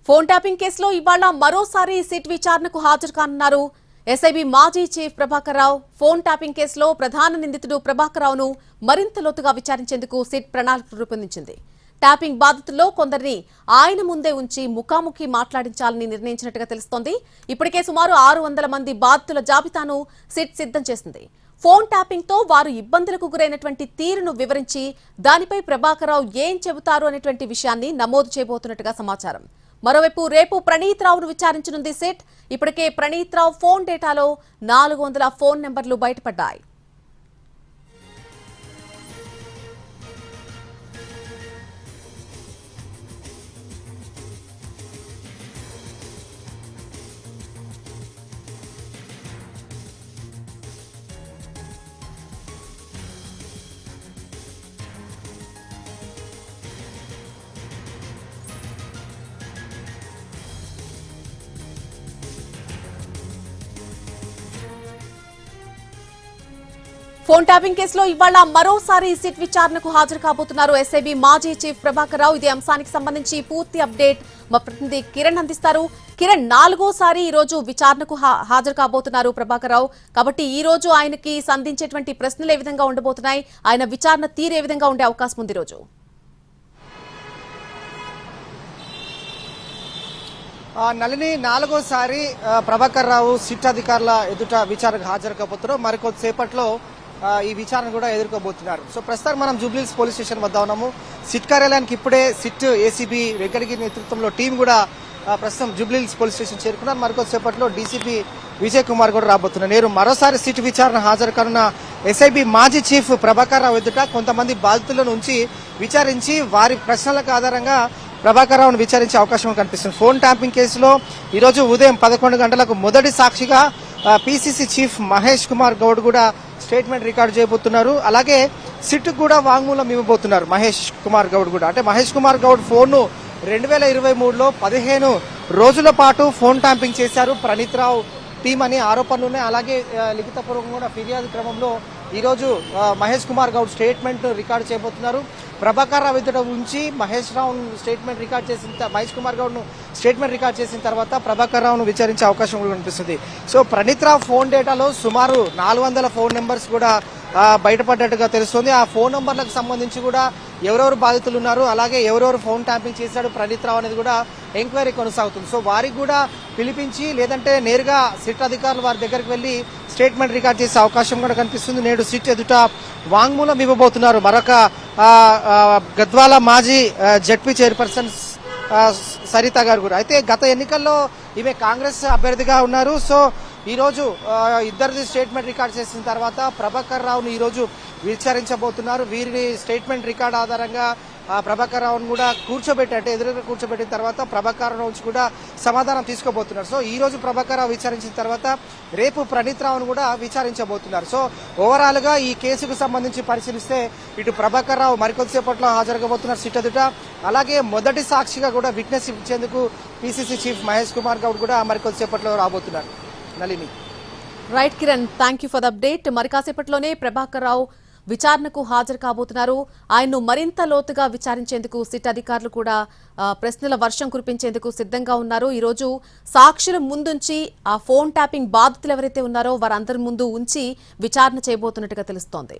Phone tapping కేసులో ఇవాళ మరోసారి సిట్ విచారణకు హాజరు కానున్నారు ఎస్ఐబి మాజీ chief Prabhakar Rao. Phone tapping కేసులో ప్రధాన నిందితుడు ప్రభాకర్ రావును మరింత లోతుగా విచారించేందుకు సిట్ ప్రణాళిక రూపొందించింది. ట్యాపింగ్ బాధితుల్లో కొందరిని ఆయన ముందే ఉంచి ముఖాముఖి మాట్లాడించాలని నిర్ణయించినట్టుగా తెలుస్తోంది. ఇప్పటికే సుమారు 600 మంది బాధితుల జాబితాను సిట్ సిద్ధం చేసింది. ఫోన్ ట్యాపింగ్ తో వారు ఇబ్బందులకు గురైనటువంటి తీరును వివరించి దానిపై ప్రభాకర్ రావు ఏం చెబుతారు అనేటువంటి విషయాన్ని నమోదు చేయబోతున్నట్టుగా సమాచారం. మరోవైపు రేపు ప్రణీత్ రావును విచారించనుంది సిట్. ఇప్పటికే ప్రణీత్ రావు ఫోన్ డేటాలో 400 ఫోన్ నెంబర్లు బయటపడ్డాయి. ఫోన్ ట్యాపింగ్ కేసులో ఇవాళ మరోసారి సిట్ విచారణకు హాజరు కాబోతున్నారు ఎస్ఐబి మాజీ చీఫ్ ప్రభాకర్ రావు. ఇదే అంశానికి సంబంధించి పూర్తి అప్డేట్ మా ప్రతినిధి కిరణ్ అందిస్తారు. కిరణ్, 4గోసారి ఈ రోజు విచారణకు హాజరు కాబోతున్నారు ప్రభాకర్ రావు. కాబట్టి ఈ రోజు ఆయనకి సంధించేటువంటి ప్రశ్నలు ఏ విధంగా ఉండబోతున్నాయి, ఆయన విచారణ తీరు ఏ విధంగా ఉండే అవకాశం ఉంది? రోజు నళిని 4గోసారి ప్రభాకర్ రావు సిట్ అధికారుల ఎదుట విచారణకు హాజరు కాబోతున్నారు. మరికొద్దిసేపట్లో ఈ విచారణ కూడా ఎదుర్కోబోతున్నారు. సో ప్రస్తుతం మనం జూబ్లీహిల్స్ పోలీస్ స్టేషన్ వద్ద ఉన్నాము. సిట్ కార్యాలయానికి ఇప్పుడే సిట్ ఏసీబీ వెంకటగిరి నేతృత్వంలో టీం కూడా ప్రస్తుతం జూబ్లీహిల్స్ పోలీస్ స్టేషన్ చేరుకున్నారు. మరికొద్దిసేపట్లో డీసీపీ విజయ్ కుమార్ కూడా రాబోతున్నారు. నేరు మరోసారి సిట్ విచారణ హాజరు కానున్న ఎస్ఐబి మాజీ చీఫ్ ప్రభాకర్ రావు ఎదుట కొంతమంది బాధితుల నుంచి విచారించి వారి ప్రశ్నలకు ఆధారంగా ప్రభాకర్ రావును విచారించే అవకాశం కనిపిస్తుంది. ఫోన్ ట్యాపింగ్ కేసులో ఈరోజు ఉదయం 11 గంటలకు మొదటి సాక్షిగా పీసీసీ చీఫ్ మహేష్ కుమార్ గౌడ్ కూడా స్టేట్మెంట్ రికార్డు చేయబోతున్నారు. అలాగే సిట్ కూడా వాంగ్మూలం ఇవ్వబోతున్నారు మహేష్ కుమార్ గౌడ్ కూడా. అంటే మహేష్ కుమార్ గౌడ్ ఫోన్ను 2023లో 15 రోజుల పాటు ఫోన్ ట్యాంపింగ్ చేశారు ప్రణీత్ రావు టీం అని ఆరోపణలు ఉన్నాయి. అలాగే లిఖితపూర్వకంగా ఫిర్యాదు క్రమంలో ఈరోజు మహేష్ కుమార్ గౌడ్ స్టేట్మెంట్ రికార్డు చేయబోతున్నారు. ప్రభాకర్ రావు ఎదుట ఉంచి మహేష్ కుమార్ గౌడ్ ను స్టేట్మెంట్ రికార్డ్ చేసిన తర్వాత ప్రభాకర్ రావును విచారించే అవకాశం కూడా కనిపిస్తుంది. సో ప్రణీత్ రావు ఫోన్ డేటాలో సుమారు 400 ఫోన్ నెంబర్స్ కూడా బయటపడ్డట్టుగా తెలుస్తుంది. ఆ ఫోన్ నెంబర్లకు సంబంధించి కూడా ఎవరెవరు బాధితులు ఉన్నారు, అలాగే ఎవరెవరు ఫోన్ ట్యాంపింగ్ చేశాడు ప్రణీత్ రావు అనేది కూడా ఎంక్వైరీ కొనసాగుతుంది. సో వారికి కూడా పిలిపించి లేదంటే నేరుగా సిట్ అధికారులు వారి దగ్గరికి వెళ్లి స్టేట్మెంట్ రికార్డ్ చేసే అవకాశం కూడా కనిపిస్తుంది. నేడు సిట్ ఎదుట వాంగ్మూలం ఇవ్వబోతున్నారు మరొక గద్వాల మాజీ జడ్పీ చైర్పర్సన్ సరిత గారు కూడా. అయితే గత ఎన్నికల్లో ఈమె కాంగ్రెస్ అభ్యర్థిగా ఉన్నారు. సో ఈ రోజు ఇద్దరిది స్టేట్మెంట్ రికార్డ్ చేసిన తర్వాత ప్రభాకర్ రావును ఈ రోజు విచారించబోతున్నారు. వీరిని స్టేట్మెంట్ రికార్డ్ ఆధారంగా ప్రభాకర్ రావును కూడా ఎదురుగా కూర్చోబెట్టిన తర్వాత ప్రభాకర్ రావు నుంచి కూడా సమాధానం తీసుకోబోతున్నారు. సో ఈ రోజు ప్రభాకర్ రావు విచారించిన తర్వాత రేపు ప్రణీత్ రావును కూడా విచారించబోతున్నారు. సో ఓవరాల్ గా ఈ కేసుకు సంబంధించి పరిశీలిస్తే ఇటు ప్రభాకర్ రావు మరికొద్దిసేపట్లో హాజరుగాబోతున్నారు సిట్ ఎదుట. అలాగే మొదటి సాక్షిగా కూడా విట్నెస్ ఇచ్చేందుకు పీసీసీ చీఫ్ మహేష్ కుమార్ గౌడ్ కూడా మరికొద్దిసేపట్లో రాబోతున్నారు. Nalini. Right Kiran, thank you for the update. మరి కాసేపట్లోనే ప్రభాకర్ రావు విచారణకు హాజరు కాబోతున్నారు. ఆయన్ను మరింత లోతుగా విచారించేందుకు సిట్ అధికారులు కూడా ప్రశ్నల వర్షం కురిపించేందుకు సిద్ధంగా ఉన్నారు. ఈ రోజు సాక్షుల ముందుంచి ఆ ఫోన్ ట్యాపింగ్ బాధితులు ఎవరైతే ఉన్నారో వారందరి ముందు ఉంచి విచారణ చేయబోతున్నట్టుగా తెలుస్తోంది.